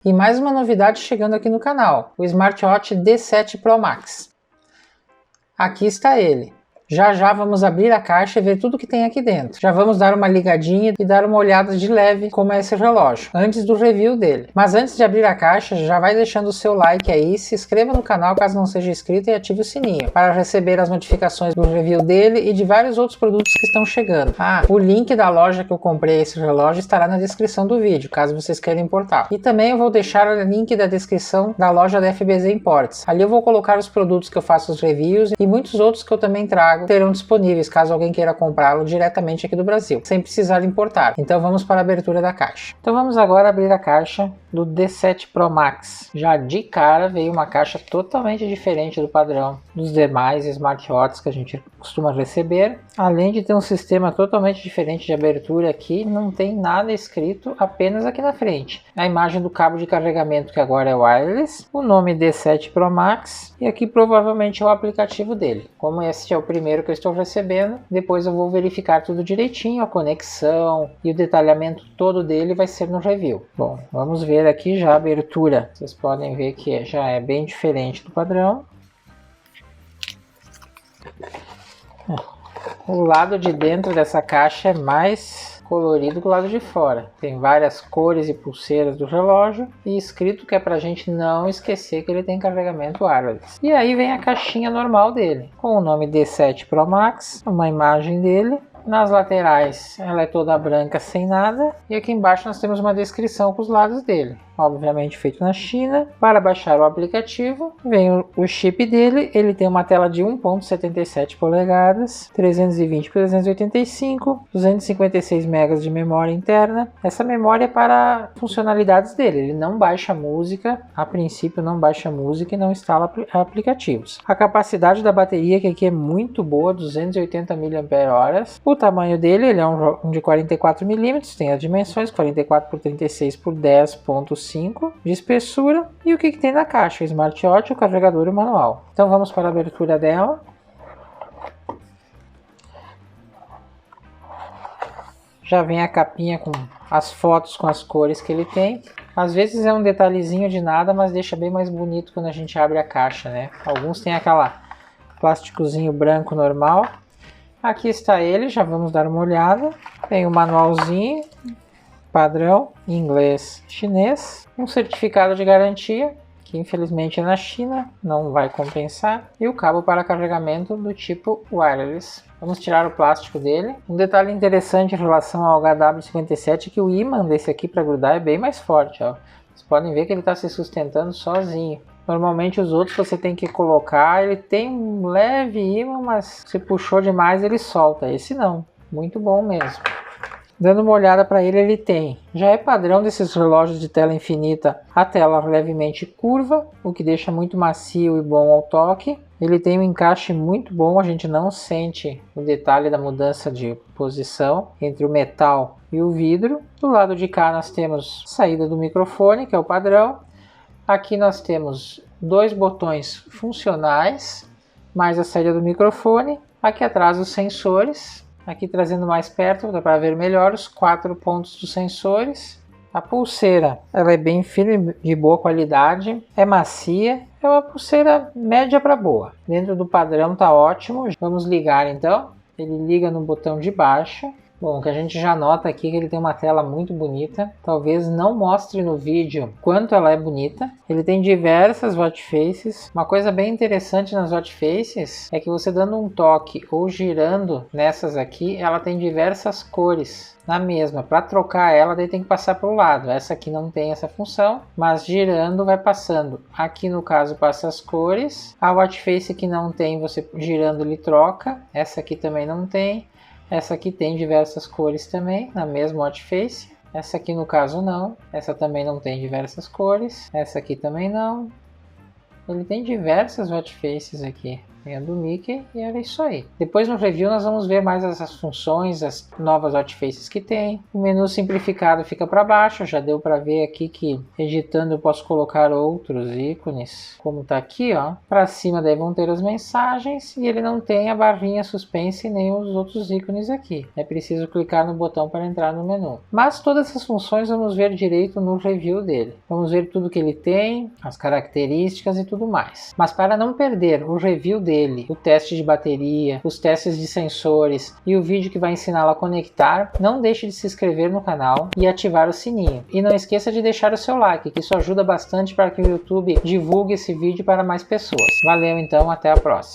E mais uma novidade chegando aqui no canal, o Smartwatch D7 Pro Max. Aqui está ele. Já já vamos abrir a caixa e ver tudo que tem aqui dentro. Já vamos dar uma ligadinha e dar uma olhada de leve como é esse relógio, antes do review dele. Mas antes de abrir a caixa, já vai deixando o seu like aí, se inscreva no canal caso não seja inscrito e ative o sininho, para receber as notificações do review dele e de vários outros produtos que estão chegando. O link da loja que eu comprei esse relógio estará na descrição do vídeo, caso vocês queiram importar. E também eu vou deixar o link da descrição da loja da FBZ Imports. Ali eu vou colocar os produtos que eu faço os reviews e muitos outros que eu também trago terão disponíveis caso alguém queira comprá-lo diretamente aqui do Brasil, sem precisar importar. Então vamos para a abertura da caixa. Então vamos agora abrir a caixa do D7 Pro Max. Já de cara veio uma caixa totalmente diferente do padrão dos demais smartwatches que a gente costuma receber. Além de ter um sistema totalmente diferente de abertura aqui, não tem nada escrito, apenas aqui na frente. A imagem do cabo de carregamento que agora é wireless, o nome D7 Pro Max e aqui provavelmente é o aplicativo dele. Como esse é o primeiro que eu estou recebendo, depois eu vou verificar tudo direitinho, a conexão e o detalhamento todo dele vai ser no review. Bom, vamos ver aqui já a abertura. Vocês podem ver que já é bem diferente do padrão. O lado de dentro dessa caixa é mais colorido que o lado de fora. Tem várias cores e pulseiras do relógio e escrito que é pra gente não esquecer que ele tem carregamento wireless. E aí vem a caixinha normal dele, com o nome D7 Pro Max, uma imagem dele. Nas laterais ela é toda branca sem nada e aqui embaixo nós temos uma descrição com os lados dele, obviamente feito na China. Para baixar o aplicativo vem o chip dele, ele tem uma tela de 1.77 polegadas, 320 por 285, 256 MB de memória interna. Essa memória é para funcionalidades dele, ele não baixa música, a princípio não baixa música e não instala aplicativos. A capacidade da bateria que aqui é muito boa, 280 mAh. O tamanho dele, ele é um de 44 mm, tem as dimensões 44 por 36 por 10.5 de espessura. E o que tem na caixa? O smartwatch, o carregador e o manual. Então vamos para a abertura dela. Já vem a capinha com as fotos com as cores que ele tem. Às vezes é um detalhezinho de nada, mas deixa bem mais bonito quando a gente abre a caixa, né? Alguns tem aquela plásticozinho branco normal. Aqui está ele, já vamos dar uma olhada. Tem o manualzinho, padrão, em inglês chinês. Um certificado de garantia, que infelizmente é na China, não vai compensar. E o cabo para carregamento do tipo wireless. Vamos tirar o plástico dele. Um detalhe interessante em relação ao HW57 é que o ímã desse aqui para grudar é bem mais forte. Ó. Vocês podem ver que ele está se sustentando sozinho. Normalmente os outros você tem que colocar, ele tem um leve ímã, mas se puxou demais ele solta. Esse não, muito bom mesmo. Dando uma olhada para ele, ele tem, já é padrão desses relógios de tela infinita, a tela levemente curva, o que deixa muito macio e bom ao toque. Ele tem um encaixe muito bom, a gente não sente o detalhe da mudança de posição entre o metal e o vidro. Do lado de cá nós temos a saída do microfone, que é o padrão. Aqui nós temos dois botões funcionais, mais a saída do microfone. Aqui atrás os sensores, aqui trazendo mais perto, dá para ver melhor os 4 pontos dos sensores. A pulseira, ela é bem firme, de boa qualidade, é macia, é uma pulseira média para boa. Dentro do padrão tá ótimo. Vamos ligar então, ele liga no botão de baixo. Bom, o que a gente já nota aqui é que ele tem uma tela muito bonita. Talvez não mostre no vídeo quanto ela é bonita. Ele tem diversas watch faces. Uma coisa bem interessante nas watch faces é que você dando um toque ou girando nessas aqui, ela tem diversas cores na mesma. Para trocar ela, daí tem que passar para o lado. Essa aqui não tem essa função, mas girando vai passando. Aqui no caso passa as cores. A watch face que não tem, você girando ele troca. Essa aqui também não tem. Essa aqui tem diversas cores também, na mesma watch face. Essa aqui no caso não. Essa também não tem diversas cores. Essa aqui também não. Ele tem diversas watch faces aqui. capinha do Mickey e era isso aí. Depois no review nós vamos ver mais essas funções, as novas hotfaces que tem. O menu simplificado fica para baixo, já deu para ver aqui que editando eu posso colocar outros ícones, como tá aqui, ó. Para cima daí vão ter as mensagens e ele não tem a barrinha suspense nem os outros ícones aqui. É preciso clicar no botão para entrar no menu. Mas todas essas funções vamos ver direito no review dele. Vamos ver tudo que ele tem, as características e tudo mais. Mas para não perder o review dele, o teste de bateria, os testes de sensores e o vídeo que vai ensiná-lo a conectar, não deixe de se inscrever no canal e ativar o sininho. E não esqueça de deixar o seu like, que isso ajuda bastante para que o YouTube divulgue esse vídeo para mais pessoas. Valeu então, até a próxima.